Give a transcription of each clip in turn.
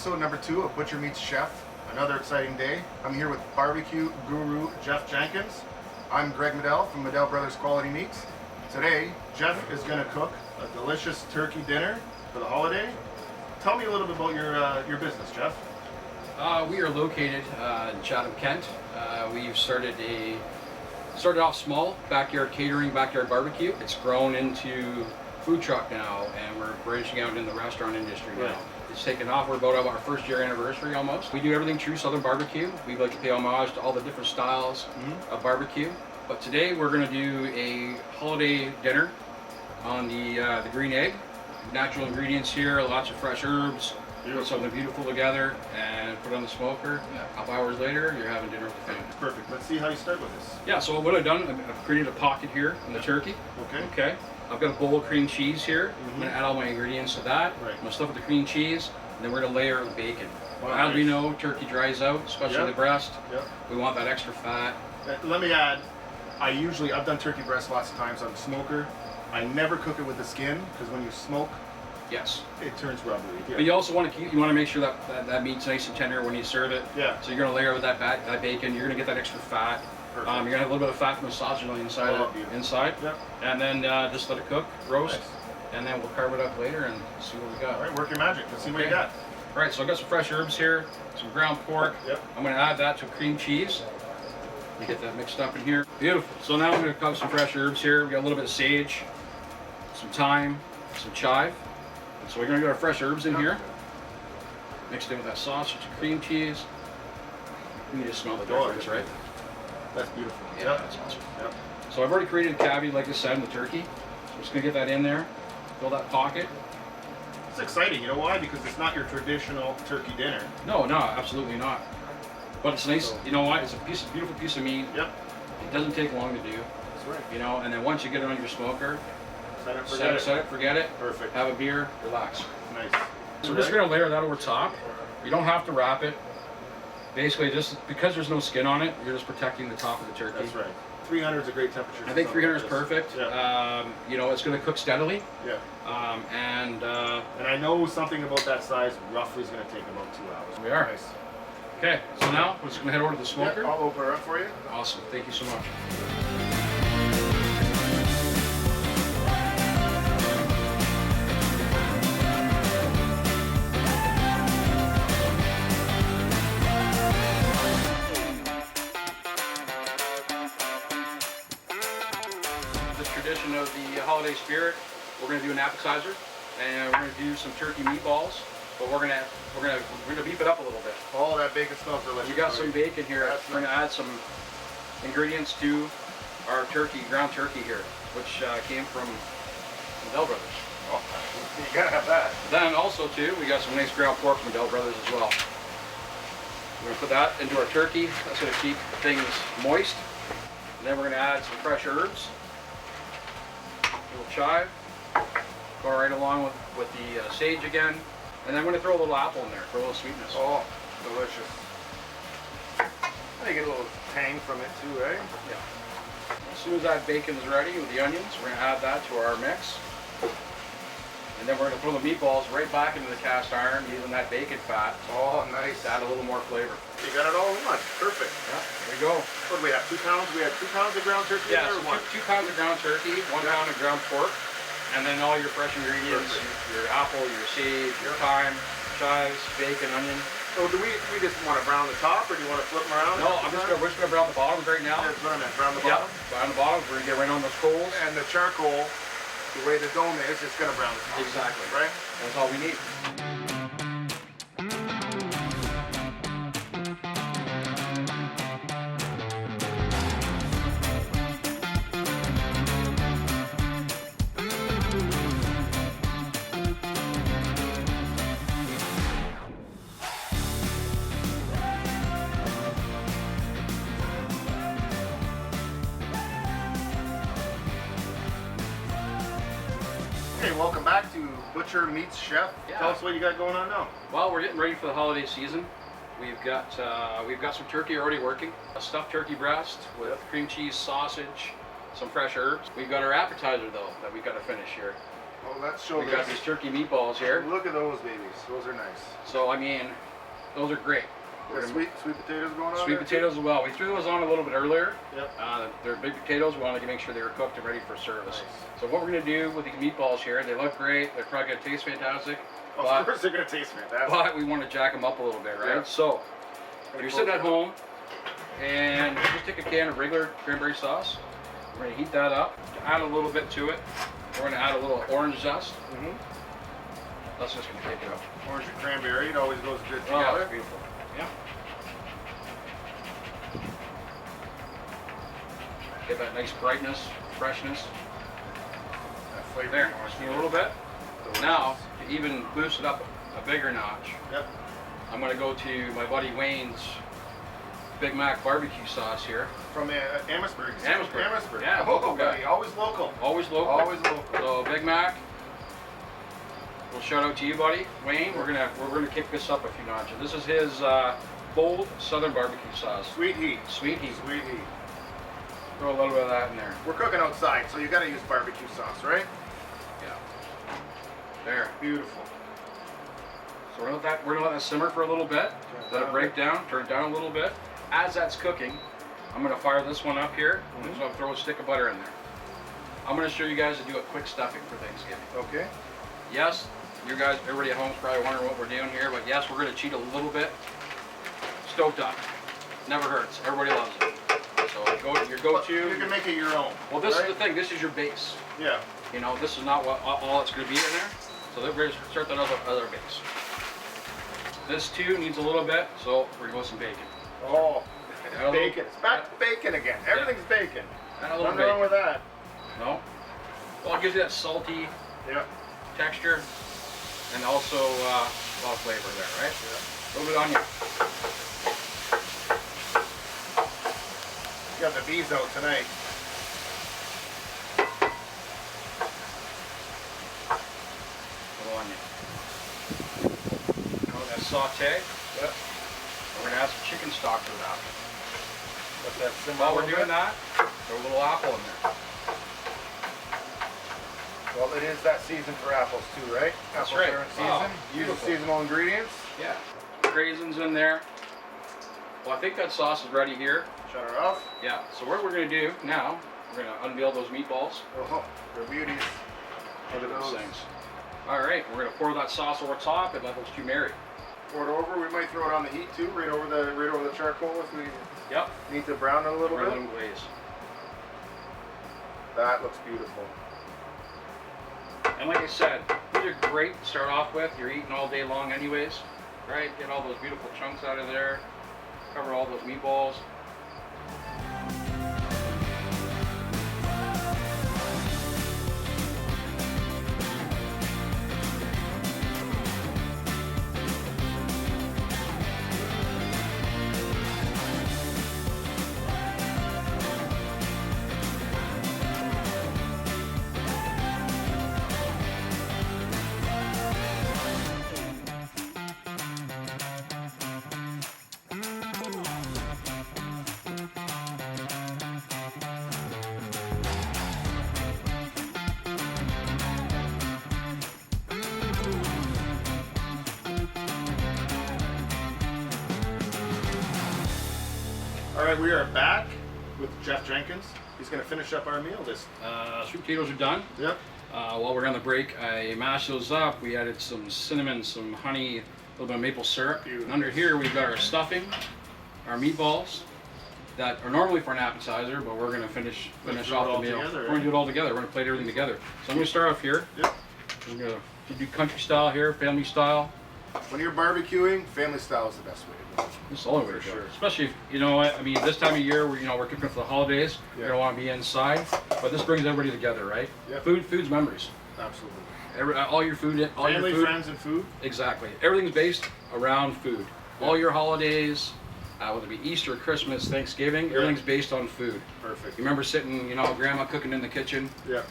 episode number 2 of Butcher Meets Chef. Another exciting day. I'm here with barbecue guru Jeff Jenkins. I'm Greg Medel from Medel Brothers Quality Meats. Today, Jeff is going to cook a delicious turkey dinner for the holiday. Tell me a little bit about your business, Jeff. We are located in Chatham, Kent. We've started off small, backyard catering, backyard barbecue. It's grown into food truck now, and we're branching out in the restaurant industry now. Right. It's taken off. We're about our first year anniversary almost. We do everything true Southern barbecue. We like to pay homage to all the different styles of barbecue. But today we're going to do a holiday dinner on the green egg. Natural ingredients here, lots of fresh herbs. Put something beautiful together and put it on the smoker. A couple hours later, you're having dinner with the family. Perfect. Let's see how you start with this. Yeah, so what I've done, I've created a pocket here on the turkey. Okay. I've got a bowl of cream cheese here. I'm going to add all my ingredients to that. Right. I'm going to stuff with the cream cheese, and then we're going to layer it with bacon. Wow, As nice. we know, turkey dries out, especially the breast. Yep. We want that extra fat. Let me add, I've done turkey breast lots of times on the smoker. I never cook it with the skin, because when you smoke, Yes. it turns rubbery. Yeah. But you also want to make sure that meat's nice and tender when you serve it. Yeah. So you're going to layer with that bacon. You're going to get that extra fat. Perfect. You're going to have a little bit of fat from the sausage on the inside. Yep. And then just let it cook, roast, Nice. and then we'll carve it up later and see what we got. All right, work your magic. Let's see what you got. All right, so I've got some fresh herbs here, some ground pork. Yep. I'm going to add that to cream cheese. Let me get that mixed up in here. Beautiful. So now I'm going to cook some fresh herbs here. We got a little bit of sage, some thyme, some chive. So we're going to get our fresh herbs in here, mixed in with that sausage and cream cheese. You can just smell the difference, right? That's beautiful. Yeah, that's awesome. Yep. So I've already created a cavity, like I said, in the turkey. So I'm just going to get that in there, fill that pocket. It's exciting. You know why? Because it's not your traditional turkey dinner. No, absolutely not. But it's nice. You know what? It's a beautiful piece of meat. Yep. It doesn't take long to do. That's right. You know, and then once you get it on your smoker, Set it, forget it. Perfect. Have a beer, relax. Nice. So we're just going to layer that over top. You don't have to wrap it. Basically, just because there's no skin on it, you're just protecting the top of the turkey. That's right. 300 is a great temperature. I think 300 is perfect. Yeah. You know, it's going to cook steadily. Yeah. And I know something about that size roughly is going to take about 2 hours. We are. Nice. Okay, so now we're just going to head over to the smoker. Yeah, I'll open her up for you. Awesome. Thank you so much. Tradition of the holiday spirit, we're going to do an appetizer, and we're going to do some turkey meatballs, but we're going to beef it up a little bit. Oh, that bacon smells delicious. We got some bacon here. We're going to add some ingredients to our ground turkey here, which came from Medel Brothers. Oh, you gotta have that. Then also too, we got some nice ground pork from Medel Brothers as well. We're going to put that into our turkey. That's going to keep things moist. And then we're going to add some fresh herbs. Little chive, go right along with the sage again, and then I'm going to throw a little apple in there for a little sweetness. Oh, delicious. I get a little tang from it too, eh? Yeah. As soon as that bacon is ready with the onions, we're going to add that to our mix. And then we're going to throw the meatballs right back into the cast iron using that bacon fat. Oh, nice. To add a little more flavor. You got it all in one. Perfect. Yeah, there you go. What do we have? 2 pounds? We had 2 pounds of ground turkey Yeah, in there, or so 1? 2 pounds of ground turkey, 1 pound of ground pork, and then all your fresh ingredients, your apple, your sage, your thyme, chives, bacon, onion. So do we just want to brown the top, or do you want to flip them around? No, we're just going to brown the bottoms right now. That's what I meant, brown the bottom? Yep, brown the bottoms. We're going to get right on those coals. And the charcoal, the way the dome is, it's going to brown the top. Exactly. Right? That's all we need. Okay, welcome back to Butcher Meets Chef. Yeah. Tell us what you got going on now. Well, we're getting ready for the holiday season. We've got some turkey already working. A stuffed turkey breast with cream cheese, sausage, some fresh herbs. We've got our appetizer though that we've got to finish here. Oh, let's show We got this. these turkey meatballs here. Look at those babies. Those are nice. So I mean, those are great. Got sweet potatoes going on. Sweet there, potatoes as well. We threw those on a little bit earlier. Yep. They're big potatoes. We wanted to make sure they were cooked and ready for service. Nice. So what we're going to do with these meatballs here, they look great. They're probably going to taste fantastic. Of course they're gonna taste fantastic. But we want to jack them up a little bit, right? Yeah. So if you're sitting at home and just take a can of regular cranberry sauce, we're going to heat that up. To add a little bit to it, we're going to add a little orange zest. That's just going to take it up. Orange and cranberry, it always goes good Oh, together. it's beautiful. Yeah. Get that nice brightness, freshness. That flavor. There, just need a little bit. Now, to even boost it up a bigger notch, Yep. I'm going to go to my buddy Wayne's Big Mac barbecue sauce here. From Amherstburg. Amherstburg. Yeah, local local guy. guy. Always local. Always local. Always local. So Big Mac, well, shout out to you, buddy. Wayne, we're gonna kick this up a few notches. This is his bold Southern barbecue sauce. Sweet heat. Sweet heat. Sweet heat. Throw a little bit of that in there. We're cooking outside, so you gotta use barbecue sauce, right? Yeah. There. Beautiful. So we're gonna let that simmer for a little bit. Let it break down. Turn it down a little bit. As that's cooking, I'm gonna fire this one up here. So I'll throw a stick of butter in there. I'm gonna show you guys to do a quick stuffing for Thanksgiving. Okay. Yes, you guys, everybody at home is probably wondering what we're doing here, but yes, we're gonna cheat a little bit. Stoked up. Never hurts. Everybody loves it. So your go-to. You can make it your own. Well, this right? is the thing. This is your base. Yeah. You know, this is not what all it's going to be in there. So we're going to start that other base. This too needs a little bit, so we're going to go with some bacon. Oh, Add a bacon. little- It's back to bacon again. Everything's bacon. Add a little Nothing wrong bacon. with that. No? Well, it gives you that salty Yeah. texture and also a lot of flavor there, right? Yeah. A little bit of onion. You got the bees out tonight. Little onion. Now that saute. Yep. We're going to add some chicken stock to that. Let that simmer. While a we're little doing bit. that, throw a little apple in there. Well, it is that season for apples too, right? That's Apples right. are in Oh, season. Use beautiful. seasonal ingredients. Yeah. Raisins in there. Well, I think that sauce is ready here. Shut her off. Yeah. So what we're going to do now, we're going to unveil those meatballs. Oh, they're beauties. Look at Those those. things. All right. We're going to pour that sauce over top and let those two marry. Pour it over. We might throw it on the heat too, right over the charcoal if we Yep. need to brown it a little Right bit. in glaze. That looks beautiful. And like I said, these are great to start off with. You're eating all day long anyways, right? Get all those beautiful chunks out of there. Cover all those meatballs. All right, we are back with Jeff Jenkins. He's going to finish up our meal. Sweet potatoes are done. Yep. While we're on the break, I mashed those up. We added some cinnamon, some honey, a little bit of maple syrup. Beautiful. And under here we've got our stuffing, our meatballs that are normally for an appetizer, but we're going to finish do it off all the meal. together, We're going to do it all together. We're going to plate everything together. So I'm going to start off here. Yep. I'm going to do country style here, family style. When you're barbecuing, family style is the best way to go. This is the only way to For go. sure. Especially if, you know what, I mean, this time of year, we're cooking for the holidays. Yeah. We don't want to be inside, but this brings everybody together, right? Yep. Food's memories. Absolutely. All your food, all Family, your food. friends, and food. Exactly. Everything's based around food. Yeah. All your holidays, whether it be Easter, Christmas, Thanksgiving, Yeah. everything's based on food. Perfect. You remember sitting, grandma cooking in the kitchen, Yeah.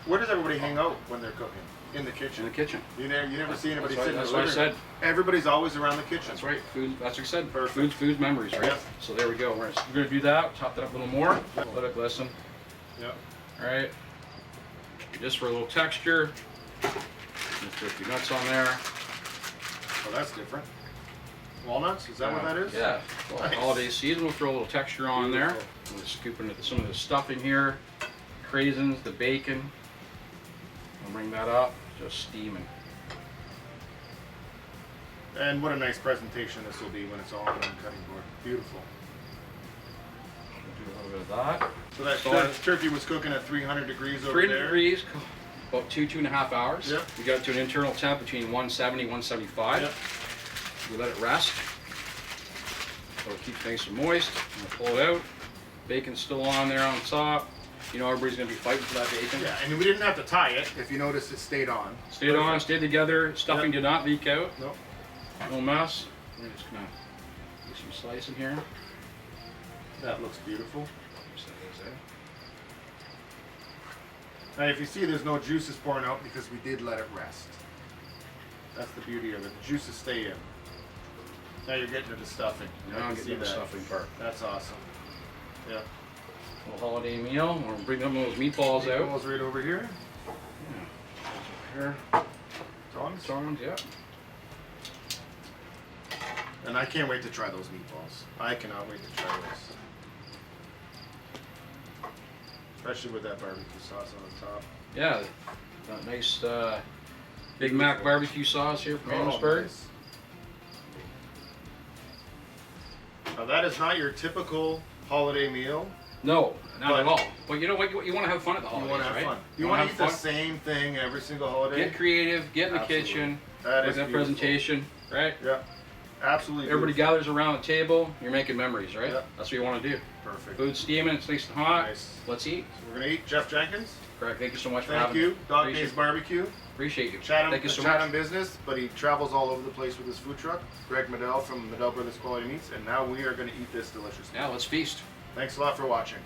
Where does everybody hang out when they're cooking? In the in kitchen. the kitchen. You never see anybody That's sitting right, in that's the what I living said. room. Everybody's always around the kitchen. That's right. Food. That's what you said. Perfect. Food's memories, right? Yeah. So there we go. We're gonna do that. Chop that up a little more. Let it glisten. Yeah. All right. Just for a little texture. Just a few nuts on there. Oh, that's different. Walnuts? Is that what that is? Yeah. Well, Nice. holiday season, we'll throw a little texture on there. Beautiful. We'll scoop into some of the stuffing here. Craisins, the bacon. We'll bring that up, just steaming. And what a nice presentation this will be when it's all on the cutting board. Beautiful. We'll do a little bit of that. So that turkey was cooking at 300 degrees over 300 there. degrees, about 2.5 hours. Yep. We got it to an internal temp between 170 175. Yep. We let it rest. So it keeps nice and moist. We'll pull it out. Bacon's still on there on top. You know everybody's gonna be fighting for that bacon. Yeah, and we didn't have to tie it. If you notice, it stayed on. Stayed on, stayed together. Stuffing Yep. did not leak out. Nope. No mess. We're just gonna do some slicing here. That looks beautiful. Just like this, eh? Now, if you see, there's no juices pouring out because we did let it rest. That's the beauty of it. The juices stay in. Now you're getting to the stuffing. I Now can I'm see getting the that. stuffing part. That's awesome. Yeah. Little holiday meal. We're bringing up those meatballs out. Meatballs right over here. Yeah. Over here. Tongs. Tongs, yeah. And I can't wait to try those meatballs. I cannot wait to try those. Especially with that barbecue sauce on the top. Yeah. That nice Big Mac barbecue sauce here from Amherstburg. Nice. Now that is not your typical holiday meal. No, not But- at all. But you know what? You want to have fun at the You holidays, want to have right? fun. You wanna want to eat have the fun. same thing every single holiday. Get creative. Get in the Absolutely. kitchen. That With is that beautiful. presentation, right? Yeah, absolutely. Everybody beautiful. gathers around the table. You're making memories, right? Yeah. That's what you want to do. Perfect. Food steaming. It's nice and hot. Nice. Let's eat. So we're gonna eat Jeff Jenkins. Correct. Thank you so much for Thank having you. me. Dog Appreciate Days it. BBQ. Appreciate you. Chatham, Thank you so Chatham much. business, but he travels all over the place with his food truck. Greg Medel from Medel Brothers Quality Meats, and now we are going to eat this delicious meal. Yeah, let's feast. Thanks a lot for watching.